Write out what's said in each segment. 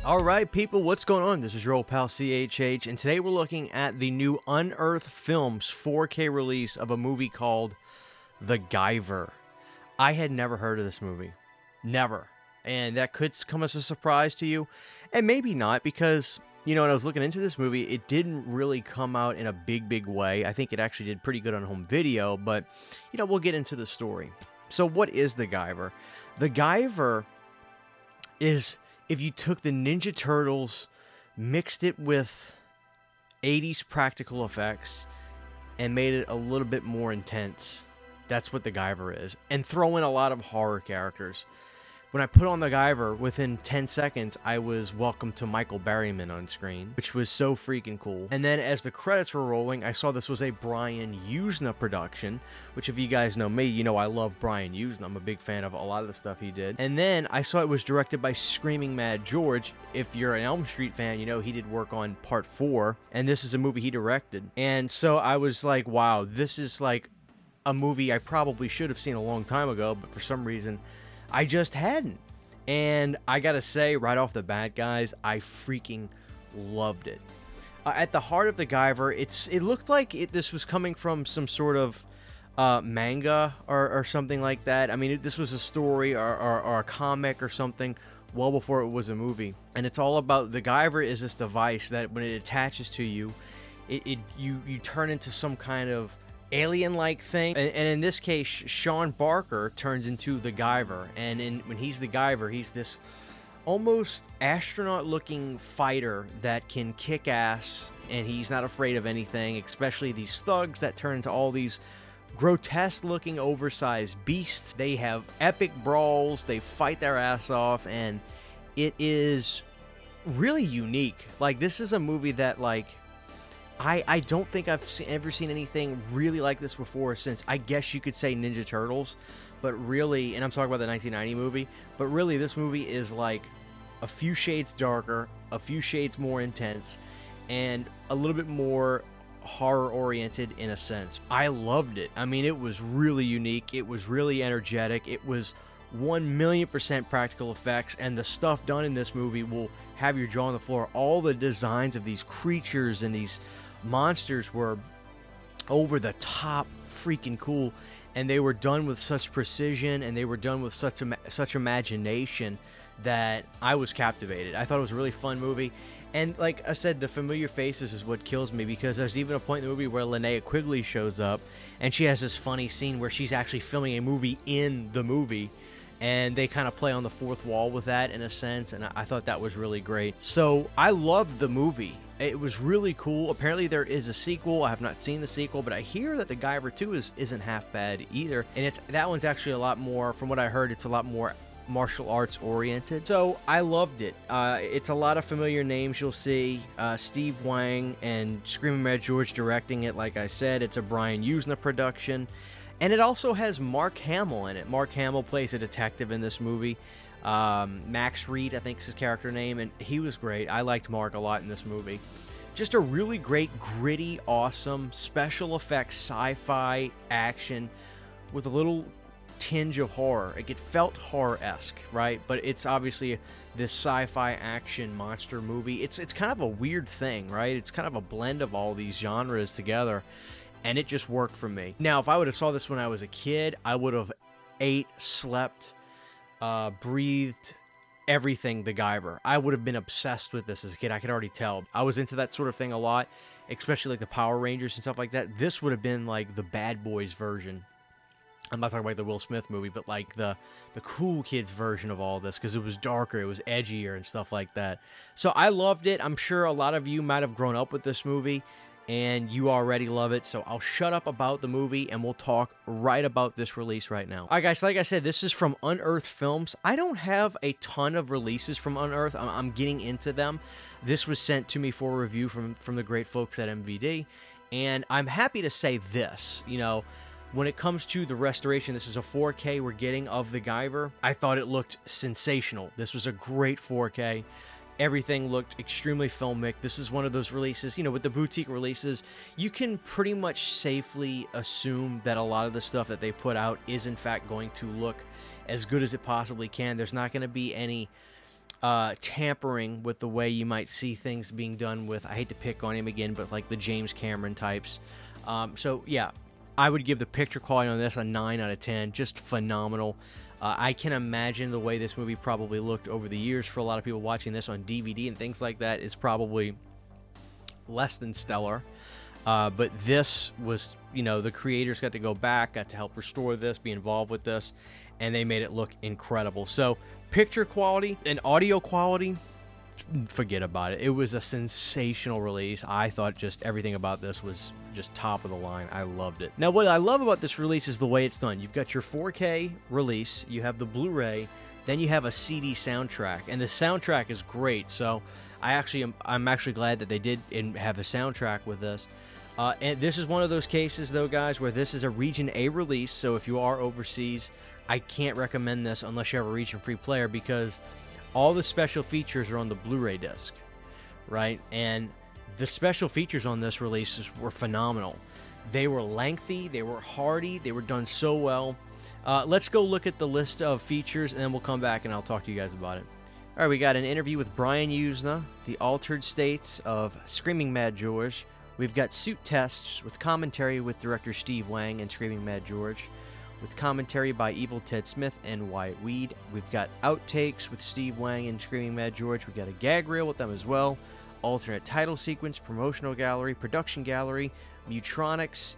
Alright people, what's going on? This is your old pal CHH, and today we're looking at the new Unearthed Films 4K release of a movie called The Guyver. I had never heard of this movie. Never. And that could come as a surprise to you, and maybe not, because, you know, when I was looking into this movie, it didn't really come out in a big way. I think it actually did pretty good on home video, but, you know, we'll get into the story. So what is The Guyver? The Guyver is... if you took the Ninja Turtles, mixed it with 80s practical effects, and made it a little bit more intense, that's what The Guyver is. And throw in a lot of horror characters. When I put on The Guyver, within 10 seconds, I was welcomed to Michael Berryman on screen, which was so freaking cool. And then as the credits were rolling, I saw this was a Brian Yuzna production, which if you guys know me, you know I love Brian Yuzna. I'm a big fan of a lot of the stuff he did. And then I saw it was directed by Screaming Mad George. If you're an Elm Street fan, you know he did work on Part 4, and this is a movie he directed. And so I was like, wow, this is like a movie I probably should have seen a long time ago, but for some reason, I just hadn't. And I gotta say, right off the bat, guys, I freaking loved it. At the heart of The Guyver, it looked like this was coming from some sort of manga or something like that. I mean, this was a story or a comic or something well before it was a movie. And it's all about The Guyver is this device that when it attaches to you, you turn into some kind of alien-like thing, and in this case, Sean Barker turns into the Guyver, and when he's the Guyver, he's this almost astronaut-looking fighter that can kick ass, and he's not afraid of anything, especially these thugs that turn into all these grotesque-looking, oversized beasts. They have epic brawls, they fight their ass off, and it is really unique. Like, this is a movie that, like, I don't think I've ever seen anything really like this before since, I guess you could say, Ninja Turtles. But really, and I'm talking about the 1990 movie, but really this movie is like a few shades darker, a few shades more intense, and a little bit more horror-oriented in a sense. I loved it. I mean, it was really unique. It was really energetic. It was 1,000,000% practical effects, and the stuff done in this movie will have your jaw on the floor. All the designs of these creatures and these monsters were over the top freaking cool, and they were done with such precision, and they were done with such imagination that I was captivated. I thought it was a really fun movie, and like I said, the familiar faces is what kills me, because there's even a point in the movie where Linnea Quigley shows up, and she has this funny scene where she's actually filming a movie in the movie, and they kind of play on the fourth wall with that in a sense, and I thought that was really great. So I loved the movie. It was really cool. Apparently there is a sequel. I have not seen the sequel, but I hear that The Guyver 2 isn't half bad either, and that one's actually a lot more, from what I heard, it's a lot more martial arts oriented. So I loved it. It's a lot of familiar names you'll see. Steve Wang and Screaming Mad George directing it. Like I said, it's a Brian Yuzna production. And it also has Mark Hamill in it. Mark Hamill plays a detective in this movie. Max Reed, I think is his character name, and he was great. I liked Mark a lot in this movie. Just a really great, gritty, awesome, special effects, sci-fi action with a little tinge of horror. It felt horror-esque, right? But it's obviously this sci-fi action monster movie. It's kind of a weird thing, right? It's kind of a blend of all these genres together, and it just worked for me. Now, if I would have saw this when I was a kid, I would have ate, slept, breathed everything The Guyver. I would have been obsessed with this as a kid. I could already tell. I was into that sort of thing a lot, especially like the Power Rangers and stuff like that. This would have been like the Bad Boys version. I'm not talking about the Will Smith movie, but like the cool kids version of all this, because it was darker, it was edgier and stuff like that. So I loved it. I'm sure a lot of you might have grown up with this movie, and you already love it, so I'll shut up about the movie, and we'll talk right about this release right now. All right, guys, like I said, this is from Unearthed Films. I don't have a ton of releases from Unearthed. I'm getting into them. This was sent to me for review from the great folks at MVD, and I'm happy to say this, you know, when it comes to the restoration, this is a 4K we're getting of The Guyver. I thought it looked sensational. This was a great 4K. Everything looked extremely filmic. This is one of those releases, you know, with the boutique releases, you can pretty much safely assume that a lot of the stuff that they put out is in fact going to look as good as it possibly can. There's not going to be any tampering with the way you might see things being done with, I hate to pick on him again, but like the James Cameron types. So yeah, I would give the picture quality on this a 9 out of 10. Just phenomenal. I can imagine the way this movie probably looked over the years for a lot of people watching this on DVD and things like that is probably less than stellar. But this was, you know, the creators got to go back, got to help restore this, be involved with this, and they made it look incredible. So picture quality and audio quality, forget about it. It was a sensational release. I thought just everything about this was just top of the line. I loved it. Now, what I love about this release is the way it's done. You've got your 4K release, you have the Blu-ray, then you have a CD soundtrack, and the soundtrack is great. So I'm actually glad that they did have a soundtrack with this. And this is one of those cases, though, guys, where this is a Region A release. So if you are overseas, I can't recommend this unless you have a Region Free player, because all the special features are on the Blu-ray disc, right? And the special features on this release were phenomenal. They were lengthy, they were hearty, they were done so well. Let's go look at the list of features, and then we'll come back and I'll talk to you guys about it. All right, we got an interview with Brian Usna, the altered states of Screaming Mad George. We've got suit tests with commentary with director Steve Wang and Screaming Mad George, with commentary by Evil Ted Smith and Wyatt Weed. We've got outtakes with Steve Wang and Screaming Mad George. We've got a gag reel with them as well. Alternate title sequence, promotional gallery, production gallery, Mutronics,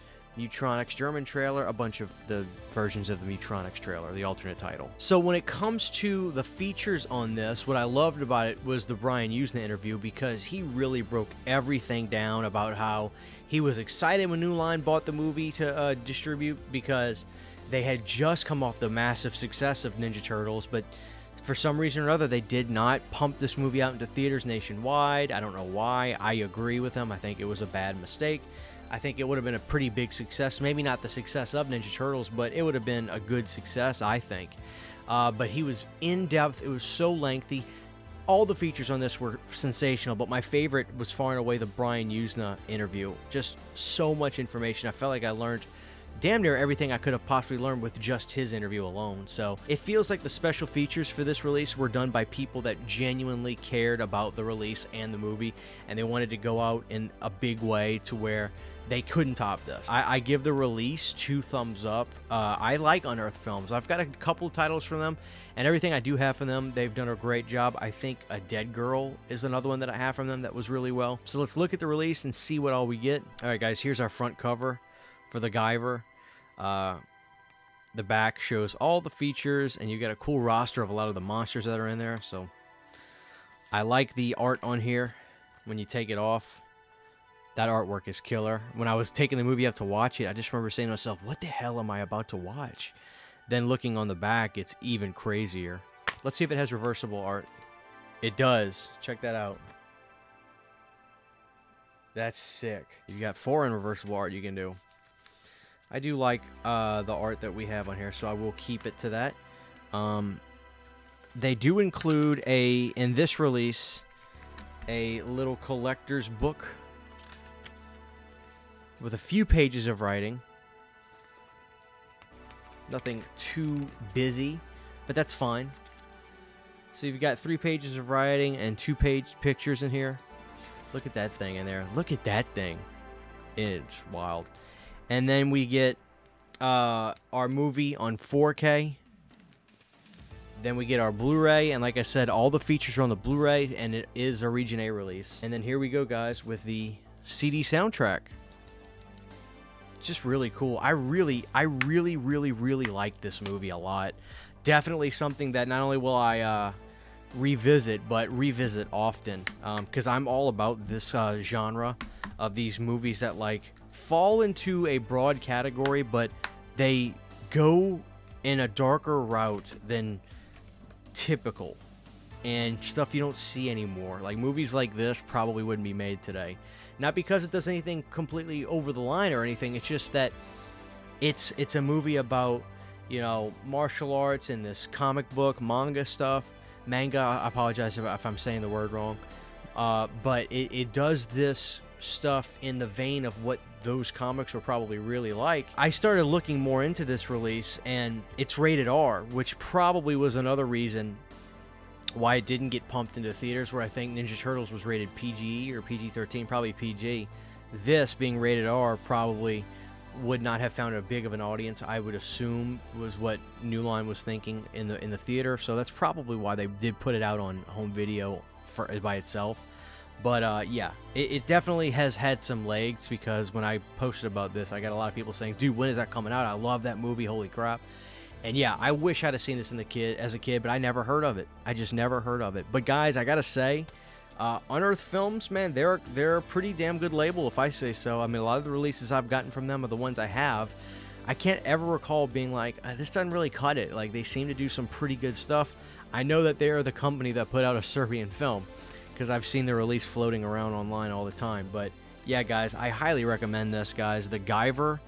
German trailer, a bunch of the versions of the Mutronics trailer, the alternate title. So when it comes to the features on this, what I loved about it was the Brian Usna interview, because he really broke everything down about how he was excited when New Line bought the movie to distribute, because they had just come off the massive success of Ninja Turtles, but for some reason or other, they did not pump this movie out into theaters nationwide. I don't know why. I agree with him. I think it was a bad mistake. I think it would have been a pretty big success. Maybe not the success of Ninja Turtles, but it would have been a good success, I think. But he was in-depth. It was so lengthy. All the features on this were sensational, but my favorite was far and away the Brian Usna interview. Just so much information. I felt like I learned damn near everything I could have possibly learned with just his interview alone. So it feels like the special features for this release were done by people that genuinely cared about the release and the movie, and they wanted to go out in a big way to where they couldn't top this. I give the release 2 thumbs up. I like Unearthed Films. I've got a couple titles from them, and everything I do have from them, they've done a great job. I think A Dead Girl is another one that I have from them that was really well. So let's look at the release and see what all we get. All right, guys, here's our front cover for the Guyver. The back shows all the features, and you got a cool roster of a lot of the monsters that are in there. So I like the art on here when you take it off. That artwork is killer. When I was taking the movie up to watch it, I just remember saying to myself, what the hell am I about to watch? Then looking on the back, it's even crazier. Let's see if it has reversible art. It does. Check that out. That's sick. You got 4 in reversible art you can do. I do like the art that we have on here, so I will keep it to that. They do include in this release, a little collector's book with a few pages of writing. Nothing too busy, but that's fine. So you've got 3 pages of writing and 2-page pictures in here. Look at that thing in there. Look at that thing. It's wild. And then we get our movie on 4K. Then we get our Blu-ray, and like I said, all the features are on the Blu-ray, and it is a Region A release. And then here we go, guys, with the CD soundtrack. Just really cool. I really like this movie a lot. Definitely something that not only will I revisit, but revisit often, because I'm all about this genre of these movies that like fall into a broad category, but they go in a darker route than typical, and stuff you don't see anymore. Like movies like this probably wouldn't be made today. Not because it does anything completely over the line or anything. It's just that it's a movie about, you know, martial arts and this comic book, manga stuff. Manga, I apologize if I'm saying the word wrong. But it does this stuff in the vein of what those comics were probably really like. I started looking more into this release, and it's rated R, which probably was another reason why it didn't get pumped into theaters, where I think Ninja Turtles was rated PG or PG-13, probably PG. This being rated R probably would not have found a big of an audience. I would assume was what New Line was thinking in the theater. So that's probably why they did put it out on home video by itself. But yeah, it definitely has had some legs, because when I posted about this, I got a lot of people saying, "Dude, when is that coming out? I love that movie. Holy crap!" And yeah, I wish I'd have seen this as a kid, but I never heard of it. I just never heard of it. But guys, I gotta say, Unearthed Films, man, they're a pretty damn good label, if I say so. I mean, a lot of the releases I've gotten from them are the ones I have. I can't ever recall being like, this doesn't really cut it. Like, they seem to do some pretty good stuff. I know that they are the company that put out a Serbian film, because I've seen their release floating around online all the time. But yeah, guys, I highly recommend this, guys. The Guyver,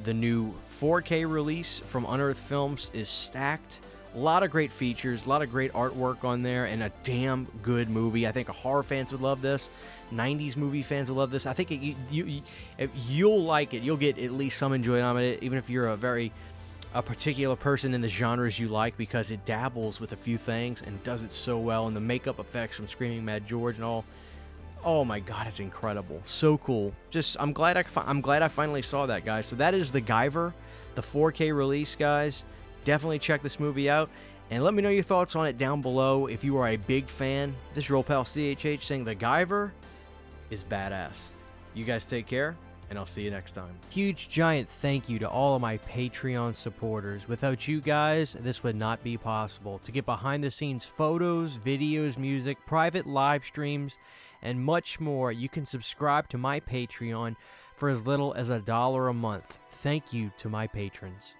the new 4K release from Unearthed Films, is stacked. A lot of great features, a lot of great artwork on there, and a damn good movie. I think horror fans would love this. 90s movie fans will love this. I think if you'll like it. You'll get at least some enjoyment out of it, even if you're a particular person in the genres you like, because it dabbles with a few things and does it so well. And the makeup effects from Screaming Mad George and all. Oh my God, it's incredible. So cool. I'm glad I finally saw that, guys. So that is the Guyver, the 4K release, guys. Definitely check this movie out, and let me know your thoughts on it down below. If you are a big fan, this is your old pal CHH saying the Guyver is badass. You guys take care, and I'll see you next time. Huge giant thank you to all of my Patreon supporters. Without you guys, this would not be possible. To get behind the scenes photos, videos, music, private live streams, and much more, you can subscribe to my Patreon for as little as $1 a month. Thank you to my patrons.